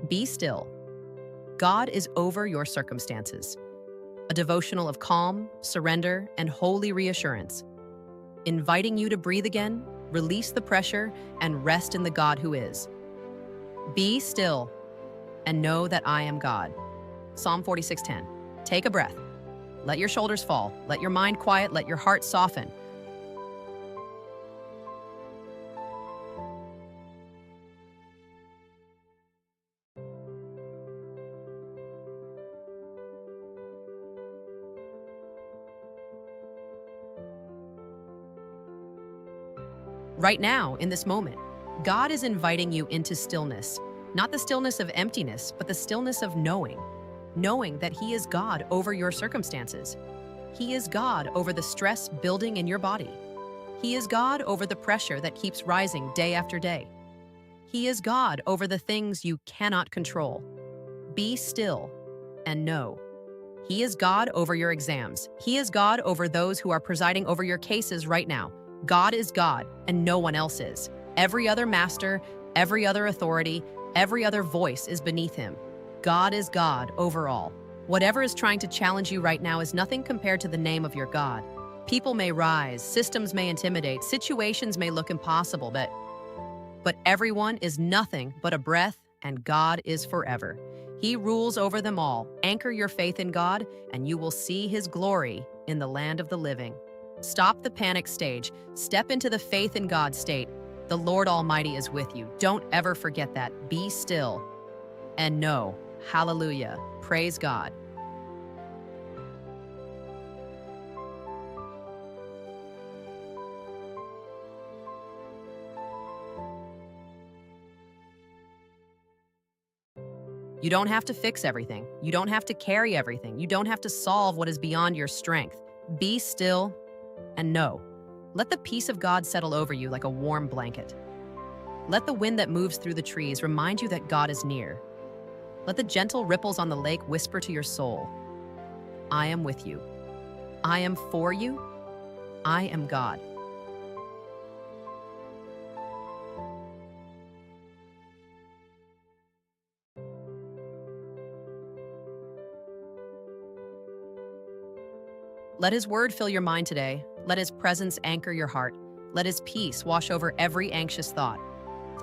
Be still. God is over your circumstances. A devotional of calm, surrender, and holy reassurance. Inviting you to breathe again, release the pressure, and rest in the God who is. Be still and know that I am God. Psalm 46:10. Take a breath. Let your shoulders fall. Let your mind quiet. Let your heart soften. Right now, in this moment, God is inviting you into stillness, not the stillness of emptiness, but the stillness of knowing that He is God over your circumstances. He is God over the stress building in your body. He is God over the pressure that keeps rising day after day. He is God over the things you cannot control. Be still and know. He is God over your exams. He is God over those who are presiding over your cases right now. God is God, and no one else is. Every other master, every other authority, every other voice is beneath Him. God is God over all. Whatever is trying to challenge you right now is nothing compared to the name of your God. People may rise, systems may intimidate, situations may look impossible, but everyone is nothing but a breath, and God is forever. He rules over them all. Anchor your faith in God, and you will see His glory in the land of the living. Stop the panic stage. Step into the faith in God state. The Lord Almighty is with you. Don't ever forget that. Be still and know. Hallelujah. Praise God. You don't have to fix everything. You don't have to carry everything. You don't have to solve what is beyond your strength. Be still and know. Let the peace of God settle over you like a warm blanket. Let the wind that moves through the trees remind you that God is near. Let the gentle ripples on the lake whisper to your soul, I am with you. I am for you. I am God. Let His word fill your mind today. Let His presence anchor your heart. Let His peace wash over every anxious thought.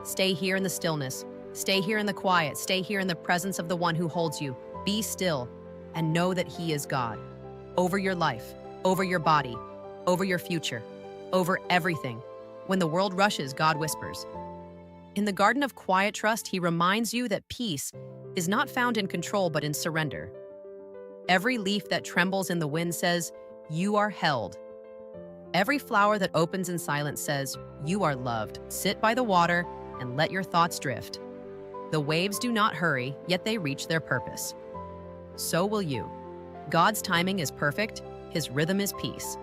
Stay here in the stillness. Stay here in the quiet. Stay here in the presence of the one who holds you. Be still and know that He is God. Over your life, over your body, over your future, over everything. When the world rushes, God whispers. In the garden of quiet trust, He reminds you that peace is not found in control but in surrender. Every leaf that trembles in the wind says, you are held. Every flower that opens in silence says, you are loved. Sit by the water and let your thoughts drift. The waves do not hurry, yet they reach their purpose. So will you. God's timing is perfect. His rhythm is peace.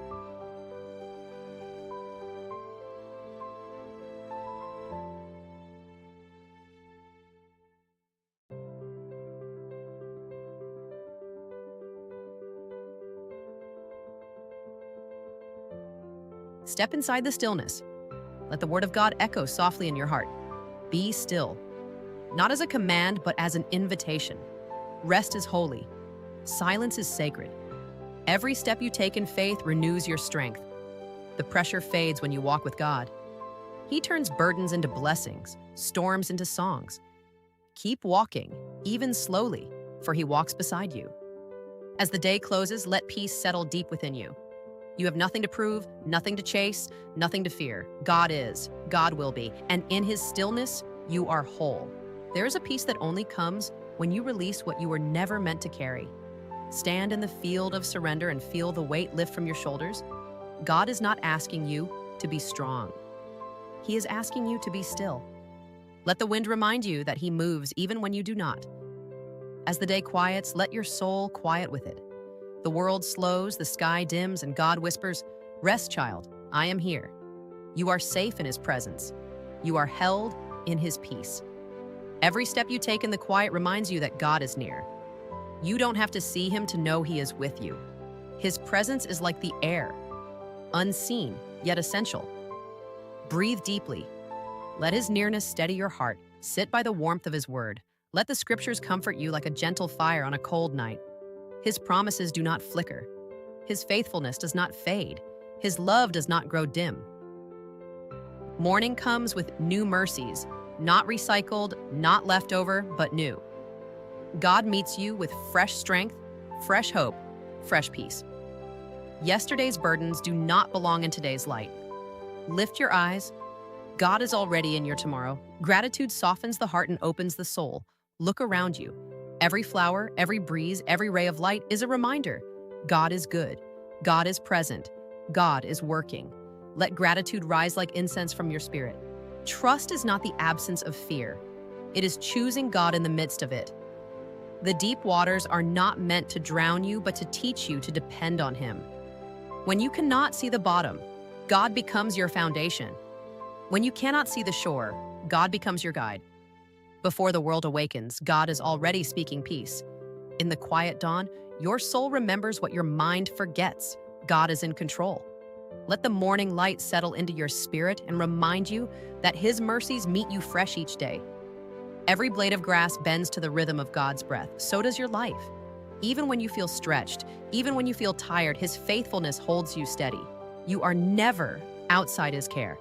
Step inside the stillness. Let the word of God echo softly in your heart. Be still. Not as a command, but as an invitation. Rest is holy. Silence is sacred. Every step you take in faith renews your strength. The pressure fades when you walk with God. He turns burdens into blessings, storms into songs. Keep walking, even slowly, for He walks beside you. As the day closes, let peace settle deep within you. You have nothing to prove, nothing to chase, nothing to fear. God is, God will be, and in His stillness, you are whole. There is a peace that only comes when you release what you were never meant to carry. Stand in the field of surrender and feel the weight lift from your shoulders. God is not asking you to be strong. He is asking you to be still. Let the wind remind you that He moves even when you do not. As the day quiets, let your soul quiet with it. The world slows, the sky dims, and God whispers, rest, child, I am here. You are safe in His presence. You are held in His peace. Every step you take in the quiet reminds you that God is near. You don't have to see Him to know He is with you. His presence is like the air, unseen, yet essential. Breathe deeply. Let His nearness steady your heart. Sit by the warmth of His word. Let the scriptures comfort you like a gentle fire on a cold night. His promises do not flicker. His faithfulness does not fade. His love does not grow dim. Morning comes with new mercies, not recycled, not leftover, but new. God meets you with fresh strength, fresh hope, fresh peace. Yesterday's burdens do not belong in today's light. Lift your eyes. God is already in your tomorrow. Gratitude softens the heart and opens the soul. Look around you. Every flower, every breeze, every ray of light is a reminder. God is good. God is present. God is working. Let gratitude rise like incense from your spirit. Trust is not the absence of fear. It is choosing God in the midst of it. The deep waters are not meant to drown you, but to teach you to depend on Him. When you cannot see the bottom, God becomes your foundation. When you cannot see the shore, God becomes your guide. Before the world awakens, God is already speaking peace. In the quiet dawn, your soul remembers what your mind forgets. God is in control. Let the morning light settle into your spirit and remind you that His mercies meet you fresh each day. Every blade of grass bends to the rhythm of God's breath. So does your life. Even when you feel stretched, even when you feel tired, His faithfulness holds you steady. You are never outside His care.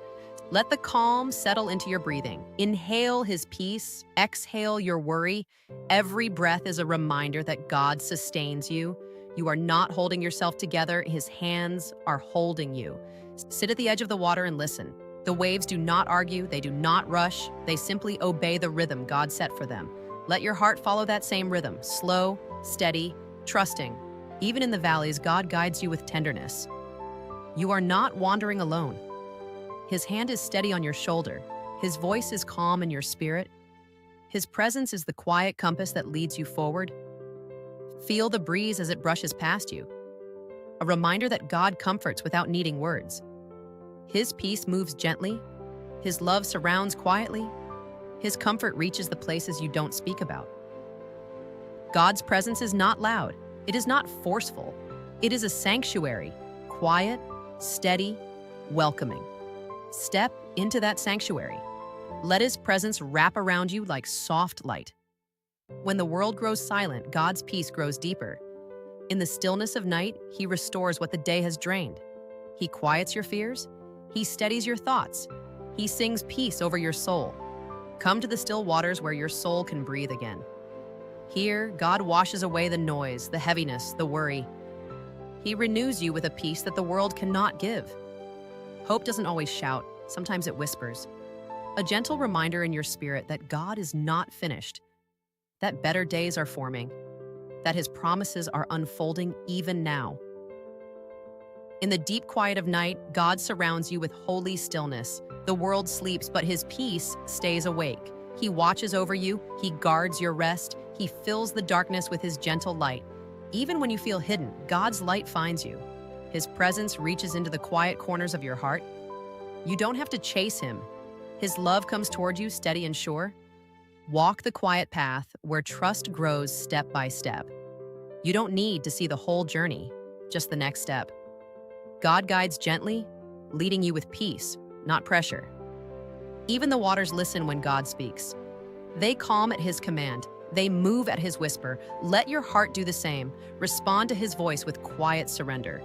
Let the calm settle into your breathing. Inhale His peace, exhale your worry. Every breath is a reminder that God sustains you. You are not holding yourself together. His hands are holding you. Sit at the edge of the water and listen. The waves do not argue, they do not rush, they simply obey the rhythm God set for them. Let your heart follow that same rhythm, slow, steady, trusting. Even in the valleys, God guides you with tenderness. You are not wandering alone. His hand is steady on your shoulder. His voice is calm in your spirit. His presence is the quiet compass that leads you forward. Feel the breeze as it brushes past you. A reminder that God comforts without needing words. His peace moves gently. His love surrounds quietly. His comfort reaches the places you don't speak about. God's presence is not loud. It is not forceful. It is a sanctuary, quiet, steady, welcoming. Step into that sanctuary. Let His presence wrap around you like soft light. When the world grows silent, God's peace grows deeper. In the stillness of night, He restores what the day has drained. He quiets your fears. He steadies your thoughts. He sings peace over your soul. Come to the still waters where your soul can breathe again. Here, God washes away the noise, the heaviness, the worry. He renews you with a peace that the world cannot give. Hope doesn't always shout. Sometimes it whispers. A gentle reminder in your spirit that God is not finished, that better days are forming, that His promises are unfolding even now. In the deep quiet of night, God surrounds you with holy stillness. The world sleeps, but His peace stays awake. He watches over you. He guards your rest. He fills the darkness with His gentle light. Even when you feel hidden, God's light finds you. His presence reaches into the quiet corners of your heart. You don't have to chase Him. His love comes toward you steady and sure. Walk the quiet path where trust grows step by step. You don't need to see the whole journey, just the next step. God guides gently, leading you with peace, not pressure. Even the waters listen when God speaks. They calm at His command. They move at His whisper. Let your heart do the same. Respond to His voice with quiet surrender.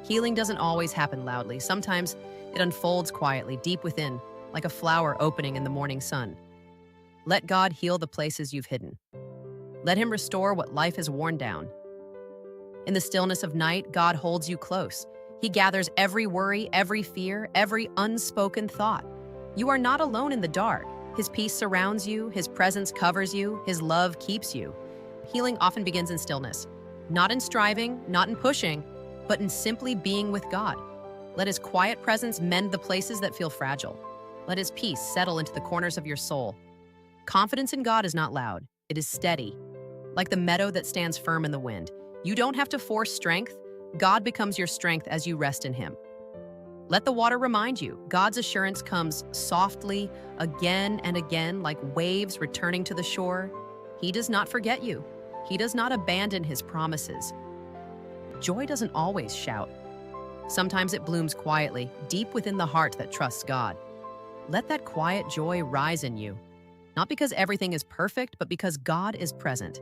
Healing doesn't always happen loudly. Sometimes it unfolds quietly, deep within, like a flower opening in the morning sun. Let God heal the places you've hidden. Let Him restore what life has worn down. In the stillness of night, God holds you close. He gathers every worry, every fear, every unspoken thought. You are not alone in the dark. His peace surrounds you, His presence covers you, His love keeps you. Healing often begins in stillness, not in striving, not in pushing, but in simply being with God. Let His quiet presence mend the places that feel fragile. Let His peace settle into the corners of your soul. Confidence in God is not loud. It is steady, like the meadow that stands firm in the wind. You don't have to force strength. God becomes your strength as you rest in Him. Let the water remind you. God's assurance comes softly, again and again, like waves returning to the shore. He does not forget you. He does not abandon His promises. Joy doesn't always shout. Sometimes it blooms quietly, deep within the heart that trusts God. Let that quiet joy rise in you. Not because everything is perfect, but because God is present.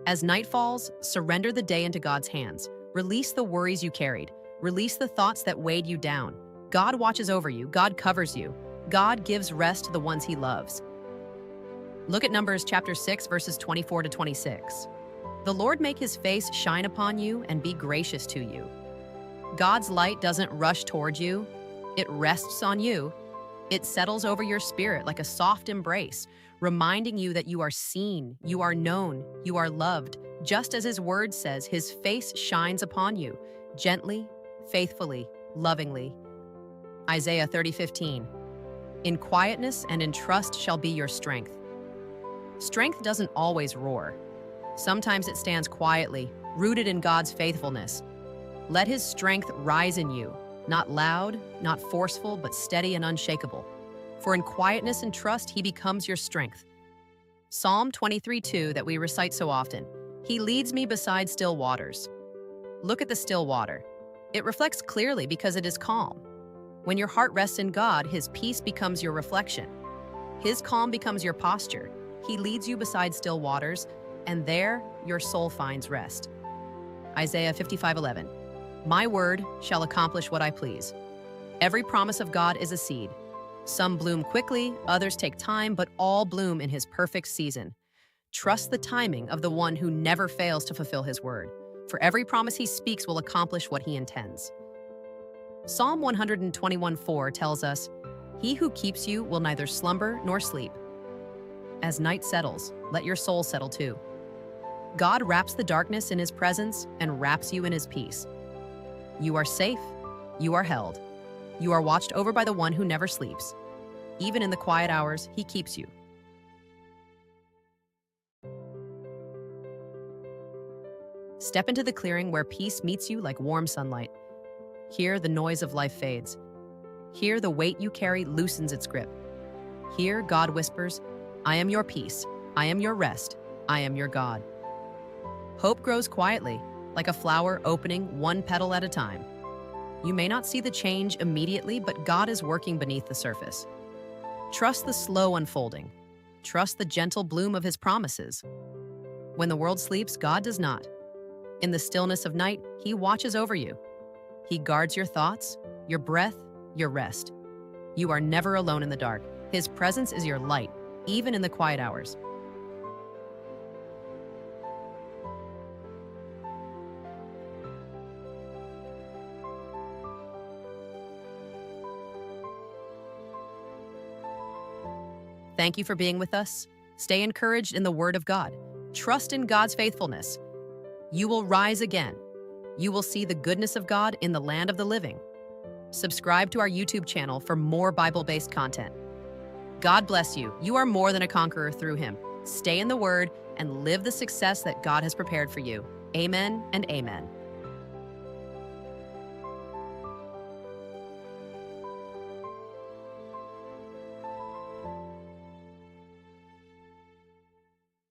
As night falls, surrender the day into God's hands. Release the worries you carried. Release the thoughts that weighed you down. God watches over you. God covers you. God gives rest to the ones he loves. Look at Numbers chapter 6, verses 24 to 26. The Lord make his face shine upon you and be gracious to you. God's light doesn't rush toward you. It rests on you. It settles over your spirit like a soft embrace, reminding you that you are seen, you are known, you are loved. Just as his word says, his face shines upon you, gently, faithfully, lovingly. Isaiah 30:15. In quietness and in trust shall be your strength. Strength doesn't always roar. Sometimes it stands quietly, rooted in God's faithfulness. Let his strength rise in you, not loud, not forceful, but steady and unshakable. For in quietness and trust, he becomes your strength. Psalm 23:2 that we recite so often. He leads me beside still waters. Look at the still water. It reflects clearly because it is calm. When your heart rests in God, his peace becomes your reflection. His calm becomes your posture. He leads you beside still waters, and there your soul finds rest. Isaiah 55:11. My word shall accomplish what I please. Every promise of God is a seed. Some bloom quickly, others take time, but all bloom in his perfect season. Trust the timing of the one who never fails to fulfill his word. For every promise he speaks will accomplish what he intends. Psalm 121:4 tells us, he who keeps you will neither slumber nor sleep. As night settles, let your soul settle too. God wraps the darkness in his presence and wraps you in his peace. You are safe. You are held. You are watched over by the one who never sleeps. Even in the quiet hours, he keeps you. Step into the clearing where peace meets you like warm sunlight. Here, the noise of life fades. Here, the weight you carry loosens its grip. Here, God whispers, I am your peace. I am your rest. I am your God. Hope grows quietly, like a flower opening one petal at a time. You may not see the change immediately, but God is working beneath the surface. Trust the slow unfolding. Trust the gentle bloom of his promises. When the world sleeps, God does not. In the stillness of night, he watches over you. He guards your thoughts, your breath, your rest. You are never alone in the dark. His presence is your light, even in the quiet hours. Thank you for being with us. Stay encouraged in the Word of God. Trust in God's faithfulness. You will rise again. You will see the goodness of God in the land of the living. Subscribe to our YouTube channel for more Bible-based content. God bless you. You are more than a conqueror through him. Stay in the Word and live the success that God has prepared for you. Amen and amen.